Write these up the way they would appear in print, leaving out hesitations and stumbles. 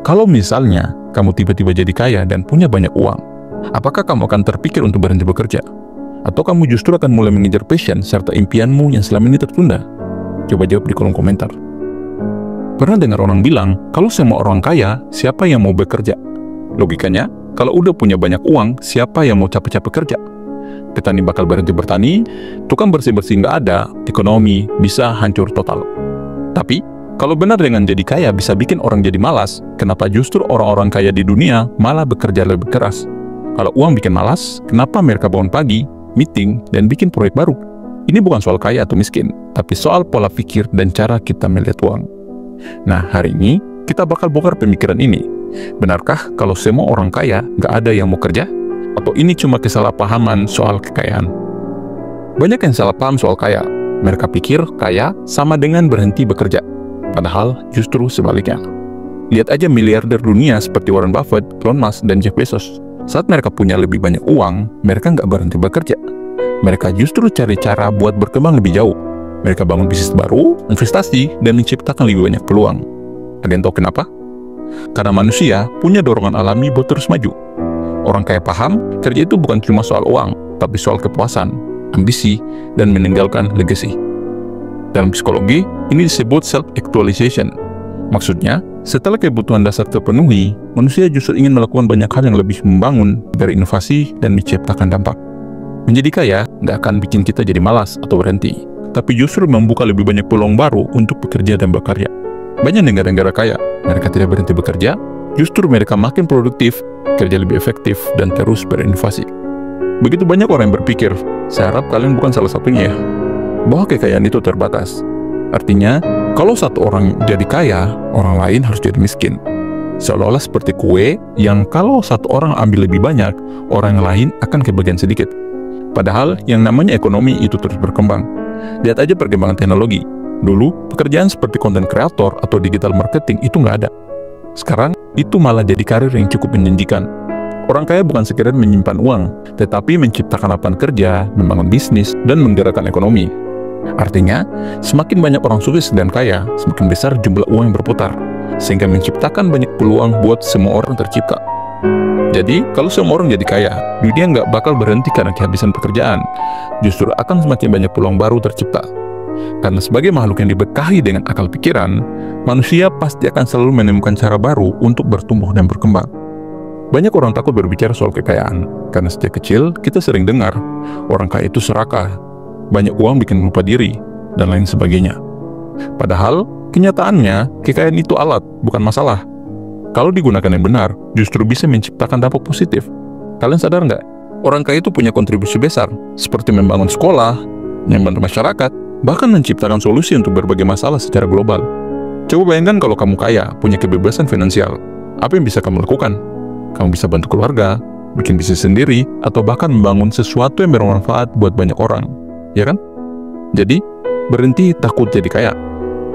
Kalau misalnya kamu tiba-tiba jadi kaya dan punya banyak uang, apakah kamu akan terpikir untuk berhenti bekerja? Atau kamu justru akan mulai mengejar passion serta impianmu yang selama ini tertunda? Coba jawab di kolom komentar. Pernah dengar orang bilang, kalau semua orang kaya, siapa yang mau bekerja? Logikanya, kalau udah punya banyak uang, siapa yang mau capek-capek kerja? Petani bakal berhenti bertani, tukang bersih-bersih nggak ada, ekonomi bisa hancur total. Tapi, kalau benar dengan jadi kaya bisa bikin orang jadi malas, kenapa justru orang-orang kaya di dunia malah bekerja lebih keras? Kalau uang bikin malas, kenapa mereka bangun pagi, meeting, dan bikin proyek baru? Ini bukan soal kaya atau miskin, tapi soal pola pikir dan cara kita melihat uang. Nah, hari ini kita bakal bongkar pemikiran ini. Benarkah kalau semua orang kaya nggak ada yang mau kerja? Atau ini cuma kesalahpahaman soal kekayaan? Banyak yang salah paham soal kaya. Mereka pikir kaya sama dengan berhenti bekerja. Padahal justru sebaliknya. Lihat aja miliarder dunia seperti Warren Buffett, Elon Musk, dan Jeff Bezos. Saat mereka punya lebih banyak uang, mereka nggak berhenti bekerja. Mereka justru cari cara buat berkembang lebih jauh. Mereka bangun bisnis baru, investasi, dan menciptakan lebih banyak peluang. Kalian tahu kenapa? Karena manusia punya dorongan alami buat terus maju. Orang kaya paham, kerja itu bukan cuma soal uang, tapi soal kepuasan, ambisi, dan meninggalkan legacy. Dalam psikologi, ini disebut self-actualization. Maksudnya, setelah kebutuhan dasar terpenuhi, manusia justru ingin melakukan banyak hal yang lebih membangun, berinovasi, dan menciptakan dampak. Menjadi kaya nggak akan bikin kita jadi malas atau berhenti, tapi justru membuka lebih banyak peluang baru untuk bekerja dan berkarya. Banyak negara-negara kaya, mereka tidak berhenti bekerja, justru mereka makin produktif, kerja lebih efektif, dan terus berinovasi. Begitu banyak orang yang berpikir, saya harap kalian bukan salah satunya ya, bahwa kekayaan itu terbatas. Artinya, kalau satu orang jadi kaya, orang lain harus jadi miskin. Seolah-olah seperti kue yang kalau satu orang ambil lebih banyak, orang lain akan kebagian sedikit. Padahal yang namanya ekonomi itu terus berkembang. Lihat aja perkembangan teknologi. Dulu, pekerjaan seperti konten kreator atau digital marketing itu nggak ada. Sekarang, itu malah jadi karir yang cukup menjanjikan. Orang kaya bukan sekedar menyimpan uang, tetapi menciptakan lapangan kerja, membangun bisnis, dan menggerakkan ekonomi. Artinya, semakin banyak orang sukses dan kaya, semakin besar jumlah uang yang berputar, sehingga menciptakan banyak peluang buat semua orang tercipta. Jadi, kalau semua orang jadi kaya, dunia nggak bakal berhenti karena kehabisan pekerjaan. Justru akan semakin banyak peluang baru tercipta. Karena sebagai makhluk yang diberkahi dengan akal pikiran, manusia pasti akan selalu menemukan cara baru untuk bertumbuh dan berkembang. Banyak orang takut berbicara soal kekayaan, karena sejak kecil kita sering dengar, orang kaya itu serakah, banyak uang bikin lupa diri, dan lain sebagainya. Padahal, kenyataannya, kekayaan itu alat, bukan masalah. Kalau digunakan yang benar, justru bisa menciptakan dampak positif. Kalian sadar nggak? Orang kaya itu punya kontribusi besar, seperti membangun sekolah, membantu masyarakat, bahkan menciptakan solusi untuk berbagai masalah secara global. Coba bayangkan kalau kamu kaya, punya kebebasan finansial. Apa yang bisa kamu lakukan? Kamu bisa bantu keluarga, bikin bisnis sendiri, atau bahkan membangun sesuatu yang bermanfaat buat banyak orang. Ya kan? Jadi, berhenti takut jadi kaya.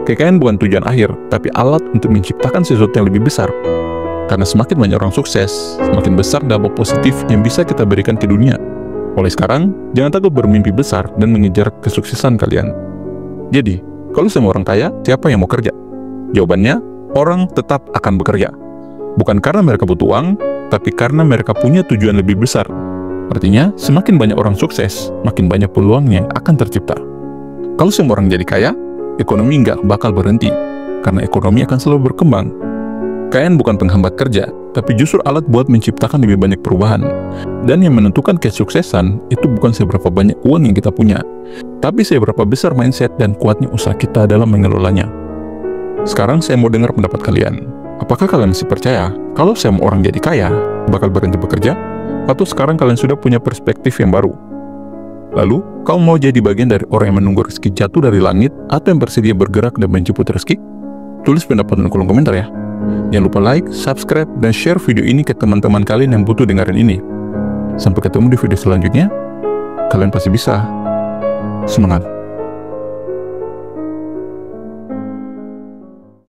Kekayaan bukan tujuan akhir, tapi alat untuk menciptakan sesuatu yang lebih besar. Karena semakin banyak orang sukses, semakin besar dampak positif yang bisa kita berikan ke dunia. Mulai sekarang, jangan takut bermimpi besar dan mengejar kesuksesan kalian. Jadi, kalau semua orang kaya, siapa yang mau kerja? Jawabannya, orang tetap akan bekerja. Bukan karena mereka butuh uang, tapi karena mereka punya tujuan lebih besar. Artinya, semakin banyak orang sukses, makin banyak peluang yang akan tercipta. Kalau semua orang jadi kaya, ekonomi nggak bakal berhenti, karena ekonomi akan selalu berkembang. Kekayaan bukan penghambat kerja, tapi justru alat buat menciptakan lebih banyak perubahan. Dan yang menentukan kesuksesan, itu bukan seberapa banyak uang yang kita punya, tapi seberapa besar mindset dan kuatnya usaha kita dalam mengelolanya. Sekarang saya mau dengar pendapat kalian. Apakah kalian masih percaya kalau semua orang jadi kaya, bakal berhenti bekerja? Atau sekarang kalian sudah punya perspektif yang baru? Lalu, kamu mau jadi bagian dari orang yang menunggu rezeki jatuh dari langit atau yang bersedia bergerak dan menjemput rezeki? Tulis pendapat di kolom komentar ya. Jangan lupa like, subscribe, dan share video ini ke teman-teman kalian yang butuh dengerin ini. Sampai ketemu di video selanjutnya. Kalian pasti bisa. Semangat!